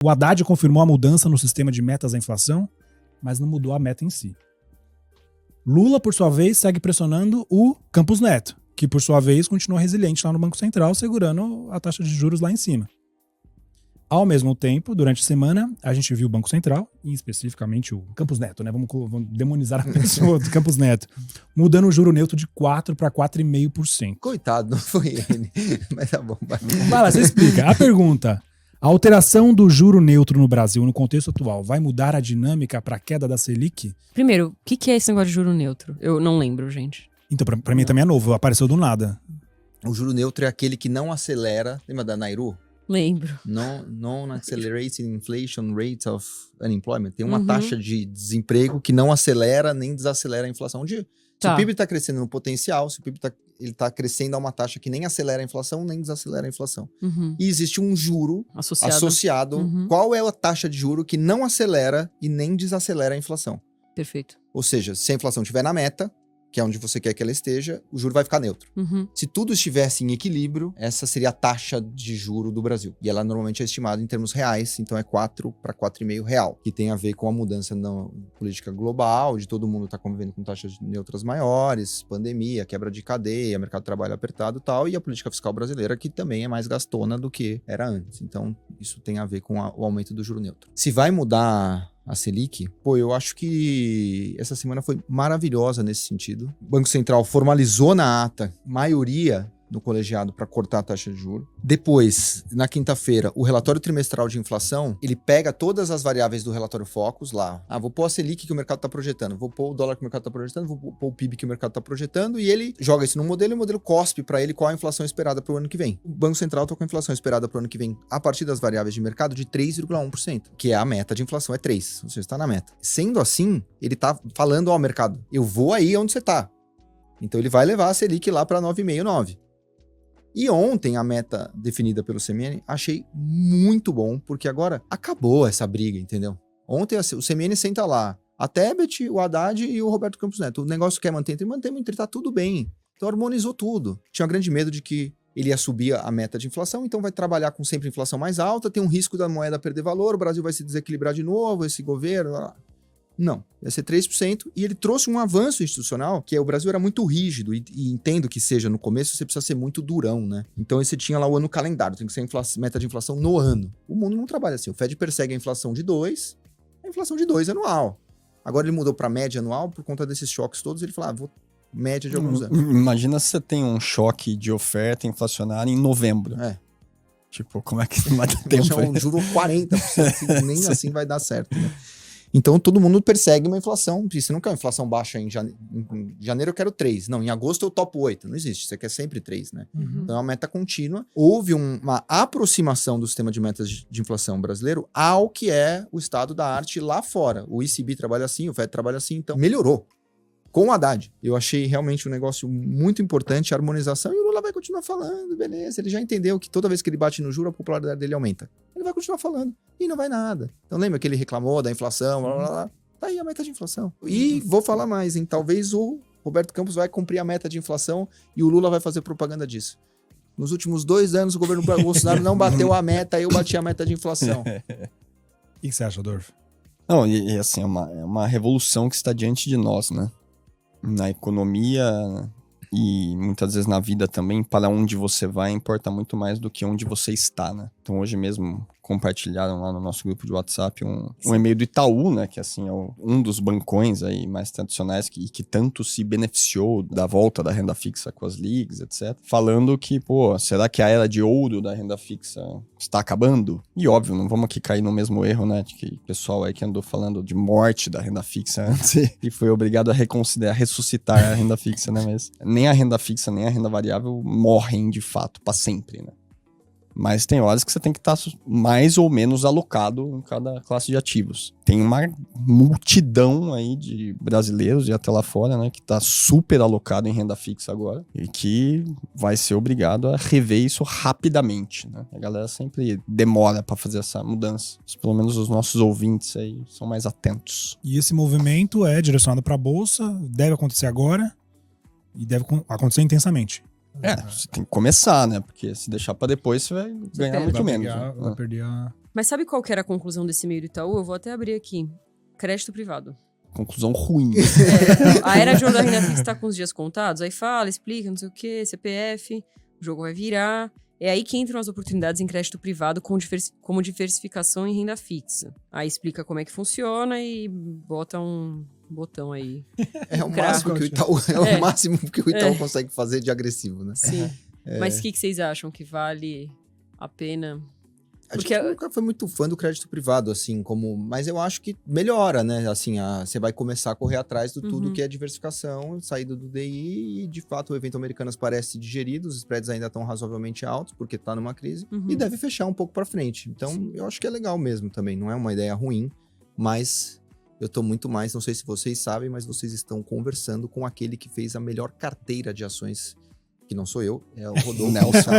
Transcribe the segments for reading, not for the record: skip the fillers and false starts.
O Haddad confirmou a mudança no sistema de metas da inflação, mas não mudou a meta em si. Lula, por sua vez, segue pressionando o Campos Neto, que, por sua vez, continua resiliente lá no Banco Central, segurando a taxa de juros lá em cima. Ao mesmo tempo, durante a semana, a gente viu o Banco Central, e especificamente o Campos Neto, né? Vamos demonizar a pessoa do Campos Neto, mudando o juro neutro de 4% para 4,5%. Coitado, não foi ele. Mas tá bom. Vai lá, você explica. A pergunta: a alteração do juro neutro no Brasil, no contexto atual, vai mudar a dinâmica para a queda da Selic? Primeiro, o que é esse negócio de juro neutro? Eu não lembro, gente. Então, pra mim também é novo, apareceu do nada. O juro neutro é aquele que não acelera. Lembra da Nairu? Lembro. Non-accelerating inflation rate of unemployment. Tem uma taxa de desemprego que não acelera nem desacelera a inflação. Se o PIB está crescendo no potencial, se o PIB tá crescendo a uma taxa que nem acelera a inflação, nem desacelera a inflação. E existe um juro associado. Qual é a taxa de juro que não acelera e nem desacelera a inflação? Perfeito. Ou seja, se a inflação estiver na meta, que é onde você quer que ela esteja, o juro vai ficar neutro. Se tudo estivesse em equilíbrio, essa seria a taxa de juro do Brasil. E ela normalmente é estimada em termos reais, então é 4 para 4,5 real, que tem a ver com a mudança na política global, de todo mundo estar convivendo com taxas neutras maiores, pandemia, quebra de cadeia, mercado de trabalho apertado e tal, e a política fiscal brasileira, que também é mais gastona do que era antes. Então, isso tem a ver com o aumento do juro neutro. Se vai mudar a Selic, eu acho que essa semana foi maravilhosa nesse sentido. O Banco Central formalizou na ata maioria no colegiado para cortar a taxa de juros. Depois, na quinta-feira, o relatório trimestral de inflação, ele pega todas as variáveis do relatório Focus lá. Vou pôr a Selic que o mercado está projetando, vou pôr o dólar que o mercado está projetando, vou pôr o PIB que o mercado está projetando, e ele joga isso no modelo e o modelo cospe para ele qual a inflação esperada para o ano que vem. O Banco Central está com a inflação esperada para o ano que vem, a partir das variáveis de mercado, de 3,1%, que é a meta de inflação, é 3%, ou seja, está na meta. Sendo assim, ele está falando ao mercado, eu vou aí onde você está. Então ele vai levar a Selic lá para 9,5%, 9%. E ontem, a meta definida pelo CMN, achei muito bom, porque agora acabou essa briga, entendeu? Ontem o CMN senta lá, a Tebet, o Haddad e o Roberto Campos Neto. O negócio quer manter, tá tudo bem. Então harmonizou tudo. Tinha um grande medo de que ele ia subir a meta de inflação, então vai trabalhar com sempre inflação mais alta, tem um risco da moeda perder valor, o Brasil vai se desequilibrar de novo, esse governo... Não, vai ser 3%, e ele trouxe um avanço institucional, que o Brasil era muito rígido, e entendo que seja no começo, você precisa ser muito durão, né? Então você tinha lá o ano calendário, tem que ser a meta de inflação no ano. O mundo não trabalha assim, o Fed persegue a inflação de 2, a inflação de 2 anual. Agora ele mudou para média anual, por conta desses choques todos, ele falou, vou média de alguns anos. Imagina se você tem um choque de oferta inflacionária em novembro. Tipo, como é que vai dar tempo? Um juro 40%, nem assim vai dar certo, né? Então, todo mundo persegue uma inflação. Se você não quer uma inflação baixa em janeiro, eu quero 3. Não, em agosto eu topo 8. Não existe. Você quer sempre 3, né? Então, é uma meta contínua. Houve uma aproximação do sistema de metas de inflação brasileiro ao que é o estado da arte lá fora. O ECB trabalha assim, o FED trabalha assim. Então, melhorou. Com o Haddad. Eu achei realmente um negócio muito importante, a harmonização, e o Lula vai continuar falando, beleza. Ele já entendeu que toda vez que ele bate no juro, a popularidade dele aumenta. Ele vai continuar falando. E não vai nada. Então lembra que ele reclamou da inflação, blá, blá, blá. Tá aí a meta de inflação. E vou falar mais, hein? Talvez o Roberto Campos vai cumprir a meta de inflação e o Lula vai fazer propaganda disso. Nos últimos 2 anos, o governo Bolsonaro não bateu a meta, eu bati a meta de inflação. O que você acha, Adolfo? Não, e assim, é uma revolução que está diante de nós, né? Na economia e muitas vezes na vida também, para onde você vai importa muito mais do que onde você está, né? Então hoje mesmo compartilharam lá no nosso grupo de WhatsApp um e-mail do Itaú, né? Que assim é um dos bancões aí mais tradicionais que tanto se beneficiou da volta da renda fixa com as ligas, etc. Falando que, será que a era de ouro da renda fixa está acabando? E óbvio, não vamos aqui cair no mesmo erro, né? De que o pessoal aí que andou falando de morte da renda fixa antes e foi obrigado a ressuscitar a renda fixa, né? Mas nem a renda fixa, nem a renda variável morrem de fato para sempre, né? Mas tem horas que você tem que estar mais ou menos alocado em cada classe de ativos. Tem uma multidão aí de brasileiros e até lá fora, né, que está super alocado em renda fixa agora e que vai ser obrigado a rever isso rapidamente, né? A galera sempre demora para fazer essa mudança. Mas pelo menos os nossos ouvintes aí são mais atentos. E esse movimento é direcionado para a Bolsa, deve acontecer agora e deve acontecer intensamente. Você tem que começar, né? Porque se deixar pra depois, você vai ganhar muito menos. Vai perder Mas sabe qual que era a conclusão desse e-mail do Itaú? Eu vou até abrir aqui. Crédito privado. Conclusão ruim. A era de ouro da renda fixa tá com os dias contados. Aí fala, explica, não sei o quê, CPF, o jogo vai virar. É aí que entram as oportunidades em crédito privado como diversificação em renda fixa. Aí explica como é que funciona e bota um botão aí. É o máximo que o Itaú, o máximo que o Itaú consegue fazer de agressivo, né? Sim. Mas o que vocês acham que vale a pena? A gente nunca foi muito fã do crédito privado, assim, mas eu acho que melhora, né? Assim, você vai começar a correr atrás de tudo que é diversificação, saída do DI, e de fato o evento Americanas parece digerido, os spreads ainda estão razoavelmente altos, porque tá numa crise, e deve fechar um pouco pra frente. Então, eu acho que é legal mesmo também, não é uma ideia ruim, mas eu tô muito mais, não sei se vocês sabem, mas vocês estão conversando com aquele que fez a melhor carteira de ações, que não sou eu, é o Rodolfo. Nelson.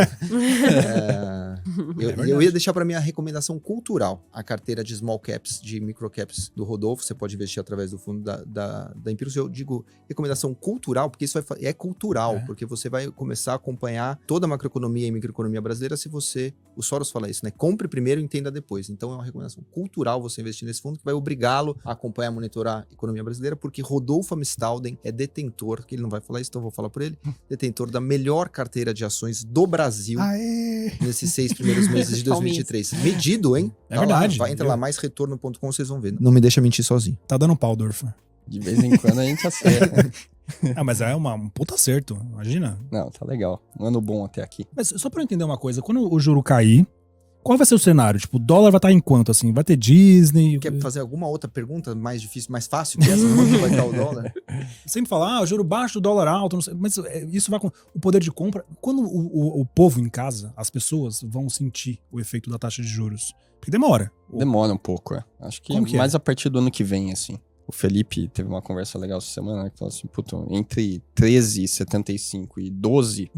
Eu ia deixar para minha recomendação cultural a carteira de small caps, de micro caps do Rodolfo. Você pode investir através do fundo da Empirus. Eu digo recomendação cultural, porque isso é cultural, porque você vai começar a acompanhar toda a macroeconomia e microeconomia brasileira se você... O Soros fala isso, né? Compre primeiro e entenda depois. Então é uma recomendação cultural você investir nesse fundo, que vai obrigá-lo a acompanhar, monitorar a economia brasileira, porque Rodolfo Amstalden é detentor, que ele não vai falar isso, então eu vou falar por ele, detentor da melhor carteira de ações do Brasil nesses 6 primeiros meses de 2023. Medido, hein? É verdade. Entra lá, maisretorno.com, vocês vão ver. Não me deixa mentir sozinho. Tá dando pau, Dorf. De vez em quando a gente acerta. Mas é um puta acerto, imagina. Não, tá legal. Um ano bom até aqui. Mas só pra eu entender uma coisa, quando o juro cair, qual vai ser o cenário? Tipo, o dólar vai estar em quanto, assim? Vai ter Disney? Quer fazer alguma outra pergunta mais difícil, mais fácil que essa? Quanto vai estar o dólar? Sempre falar, o juro baixo, o dólar alto, não sei, mas isso vai com o poder de compra. Quando o povo em casa, as pessoas vão sentir o efeito da taxa de juros? Porque demora. Demora um pouco, Acho que mais a partir do ano que vem, assim. O Felipe teve uma conversa legal essa semana, que falou assim, puto, entre 13,75 e 12,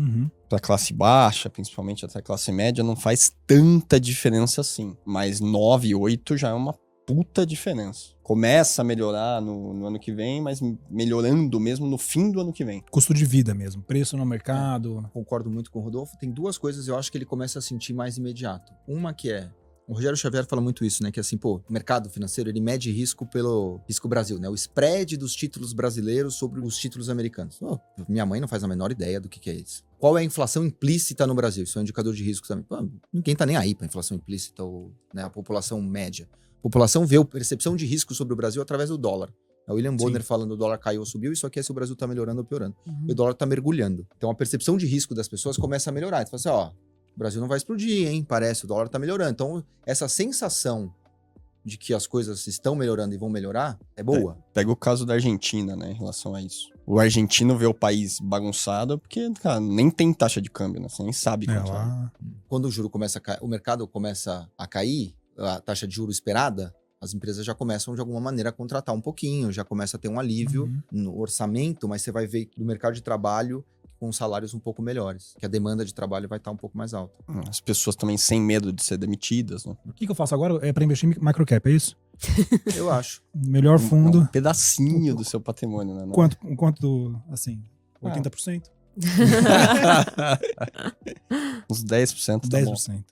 pra classe baixa, principalmente até classe média, não faz tanta diferença assim. Mas 9, 8 já é uma puta diferença. Começa a melhorar no ano que vem, mas melhorando mesmo no fim do ano que vem. Custo de vida mesmo, preço no mercado. Concordo muito com o Rodolfo. Tem duas coisas eu acho que ele começa a sentir mais imediato. Uma que é... O Rogério Xavier fala muito isso, né? Que assim, o mercado financeiro, ele mede risco pelo risco Brasil, né? O spread dos títulos brasileiros sobre os títulos americanos. Minha mãe não faz a menor ideia do que é isso. Qual é a inflação implícita no Brasil? Isso é um indicador de risco também. Ninguém tá nem aí pra inflação implícita, ou, né, a população média. A população vê a percepção de risco sobre o Brasil através do dólar. O William Bonner falando o dólar caiu ou subiu, isso aqui é se o Brasil tá melhorando ou piorando. E o dólar tá mergulhando. Então a percepção de risco das pessoas começa a melhorar. Então você fala assim, o Brasil não vai explodir, hein? Parece, o dólar tá melhorando. Então, essa sensação de que as coisas estão melhorando e vão melhorar é boa. Pega o caso da Argentina, né, em relação a isso. O argentino vê o país bagunçado porque, cara, nem tem taxa de câmbio, né? Você nem sabe quanto é. Quando o juro começa a cair, o mercado começa a cair, a taxa de juro esperada, as empresas já começam, de alguma maneira, a contratar um pouquinho, já começa a ter um alívio no orçamento, mas você vai ver do mercado de trabalho com salários um pouco melhores, que a demanda de trabalho vai estar um pouco mais alta. As pessoas também sem medo de ser demitidas, né? O que eu faço agora? É pra investir em microcap, é isso? Eu acho. Melhor fundo. Um pedacinho do seu patrimônio, né? Quanto, assim, 80%? Uns 10%. 10%.